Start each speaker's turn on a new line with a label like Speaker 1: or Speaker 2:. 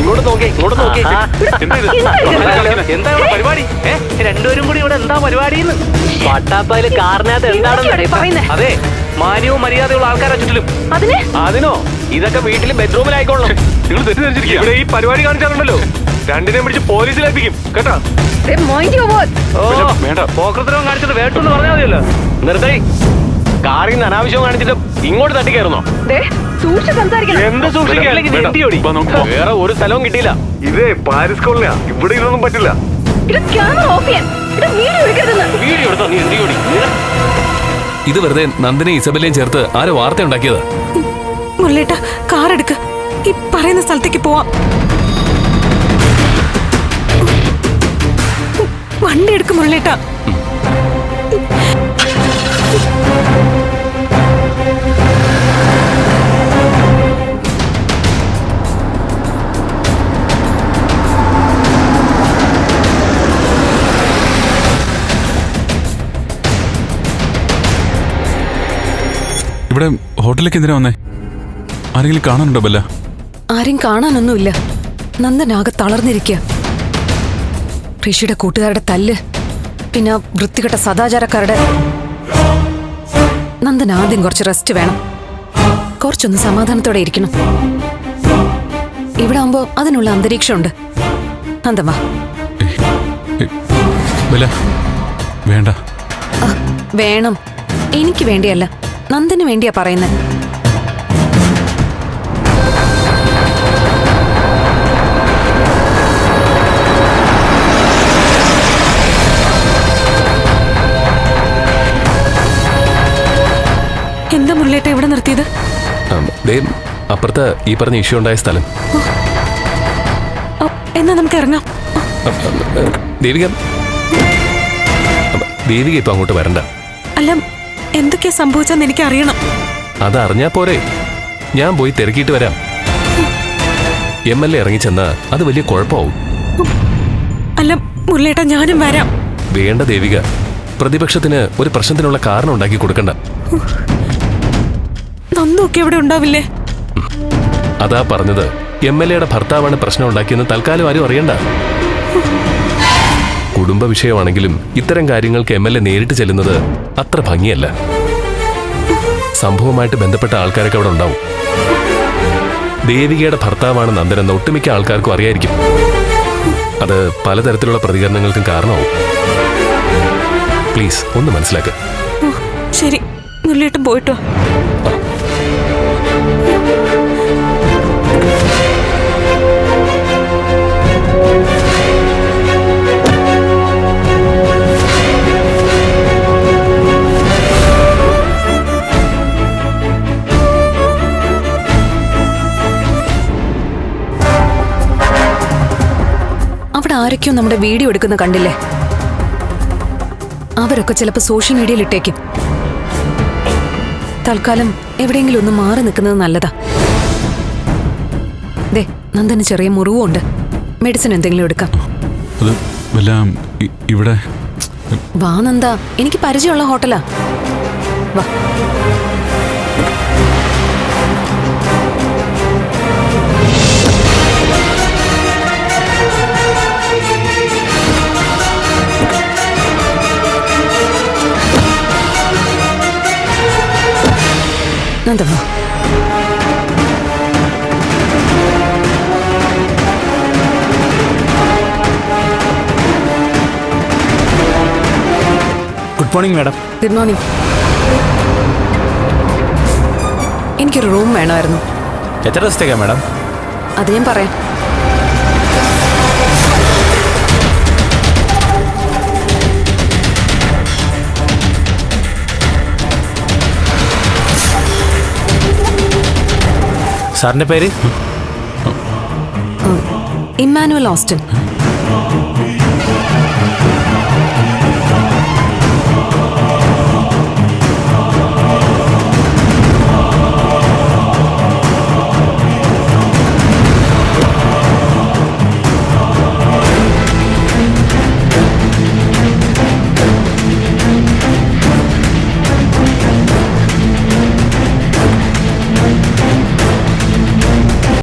Speaker 1: ഇങ്ങോട്ട് നോക്കി എന്താണ് പരിപാടി? രണ്ടുപേരും കൂടി ഇവിടെ എന്താ പരിപാടി? പട്ടാപ്പയില് കാറിനകത്ത് എന്താണെന്ന് അതെ, മാന്യവും മര്യാദയുള്ള ആൾക്കാരെ ചുറ്റിലും. അതിനോ? ഇതൊക്കെ വീട്ടിൽ ബെഡ്റൂമിലായിക്കോളണം.
Speaker 2: നിങ്ങൾ തെറ്റിദ്ധരിച്ചിരിക്കുക. ഇവിടെ ഈ പരിപാടി കാണിച്ചാലുണ്ടല്ലോ രണ്ടിനെയും പിടിച്ച് പോലീസിലേൽപ്പിക്കും കേട്ടാ.
Speaker 1: പോക്കൃത്തരവും കാണിച്ചിട്ട് വേട്ടെന്ന് പറഞ്ഞാൽ മതിയല്ലോ. നിർത്തി. കാറിൽ നിന്ന് അനാവശ്യം കാണിച്ചിട്ട് ഇങ്ങോട്ട് തട്ടിക്കയറുന്നോ? എന്ത് സൂക്ഷിക്കാൻ? വേറെ ഒരു സ്ഥലവും കിട്ടിയില്ല.
Speaker 2: ഇതേ പാരിസ് കോളനിയാ, ഇവിടെ ഇതൊന്നും പറ്റില്ല.
Speaker 1: വീഡിയോ എടുത്തോ? നീ എന്ത് ചോടി?
Speaker 3: ഇത് വെറുതെ നന്ദിനെ ഇസബലിനെയും ചേർത്ത് ആരോ വാർത്ത ഉണ്ടാക്കിയതാ.
Speaker 4: മുരളേട്ട, കാർ എടുക്ക്, ഈ പറയുന്ന സ്ഥലത്തേക്ക് പോവാം. വണ്ടി എടുക്ക് മുരളേട്ട.
Speaker 5: ഇവിടെ ഹോട്ടലിലേക്ക് എന്തിനാ വന്നേ? ആരെങ്കിലും കാണാനുണ്ടോ ബല്ല?
Speaker 4: ആരും കാണാനൊന്നുമില്ല. നന്ദനാകെ തളർന്നിരിക്കുക. ഋഷിയുടെ കൂട്ടുകാരുടെ തല്ല്, പിന്നെ വൃത്തികെട്ട സദാചാരക്കാരുടെ. നന്ദൻ ആദ്യം കുറച്ച് റെസ്റ്റ് വേണം. കുറച്ചൊന്ന് സമാധാനത്തോടെ ഇരിക്കണം. ഇവിടെ ആവുമ്പോ അതിനുള്ള അന്തരീക്ഷമുണ്ട്. നന്ദൻ വാ.
Speaker 5: ബല്ല, വേണ്ട.
Speaker 4: വേണം. എനിക്ക് വേണ്ടിയല്ല, നന്ദന് വേണ്ടിയാ പറയുന്നത്. എന്താ മുരളേട്ട ഇവിടെ നിർത്തിയത്?
Speaker 3: അപ്പുറത്ത് ഈ പറഞ്ഞ ഇഷ്യൂ ഉണ്ടായ സ്ഥലം.
Speaker 4: എന്നാ നമുക്ക് ഇറങ്ങാം.
Speaker 3: ദേവിക ഇപ്പൊ അങ്ങോട്ട് വരണ്ട.
Speaker 4: അല്ല, എന്തൊക്കെയാ സംഭവിച്ചെന്ന് എനിക്ക് അറിയണം.
Speaker 3: അതറിഞ്ഞാ പോരെ, ഞാൻ പോയി തിരക്കിയിട്ട് വരാം. MLA ഇറങ്ങിച്ചെന്നാ അത് വലിയ കുഴപ്പമാവും.
Speaker 4: അല്ല മുരളേട്ട, ഞാനും വരാം.
Speaker 3: വേണ്ട ദേവിക, പ്രതിപക്ഷത്തിന് ഒരു പ്രശ്നത്തിനുള്ള കാരണം ഉണ്ടാക്കി കൊടുക്കണ്ട.
Speaker 4: നന്ദൊക്കെ ഇവിടെ ഉണ്ടാവില്ലേ?
Speaker 3: അതാ പറഞ്ഞത്, MLAയുടെ ഭർത്താവാണ് പ്രശ്നം ഉണ്ടാക്കിയെന്ന് തൽക്കാലം ആരും അറിയണ്ട. കുടുംബ വിഷയമാണെങ്കിലും ഇത്തരം കാര്യങ്ങൾക്ക് MLA നേരിട്ട് ചെല്ലുന്നത് അത്ര ഭംഗിയല്ല. സംഭവമായിട്ട് ബന്ധപ്പെട്ട ആൾക്കാരൊക്കെ അവിടെ ഉണ്ടാവും. ദേവികയുടെ ഭർത്താവാണ് നന്ദനെന്ന് ഒട്ടുമിക്ക ആൾക്കാർക്കും അറിയായിരിക്കും. അത് പലതരത്തിലുള്ള പ്രതികരണങ്ങൾക്കും കാരണമാവും. പ്ലീസ് ഒന്ന് മനസ്സിലാക്കുക.
Speaker 4: ശരി, മുരളിയേട്ടൻ പോയിട്ടോ. അവിടെ ആരൊക്കെയോ നമ്മുടെ വീഡിയോ എടുക്കുന്ന കണ്ടില്ലേ? അവരൊക്കെ ചിലപ്പോൾ സോഷ്യൽ മീഡിയയിൽ ഇട്ടേക്കും. തൽക്കാലം എവിടെയെങ്കിലും ഒന്ന് മാറി നിൽക്കുന്നത് നല്ലതാ. ദേ, നന്ദന് ചെറിയ മുറിവുണ്ട്. മെഡിസിൻ എന്തെങ്കിലും എടുക്കാം.
Speaker 5: ഇവിടെ
Speaker 4: വാ നന്ദ, എനിക്ക് പരിചയമുള്ള ഹോട്ടലാ. വാ. നന്ദ വാ.
Speaker 6: Good morning madam.
Speaker 4: Good morning. എനിക്കൊരു റൂം വേണമായിരുന്നു.
Speaker 6: എത്ര ദിവസത്തേക്കാ മാഡം?
Speaker 4: അത് ഞാൻ പറയാം.
Speaker 6: സാറിന്റെ പേര്?
Speaker 4: Emmanuel Austin.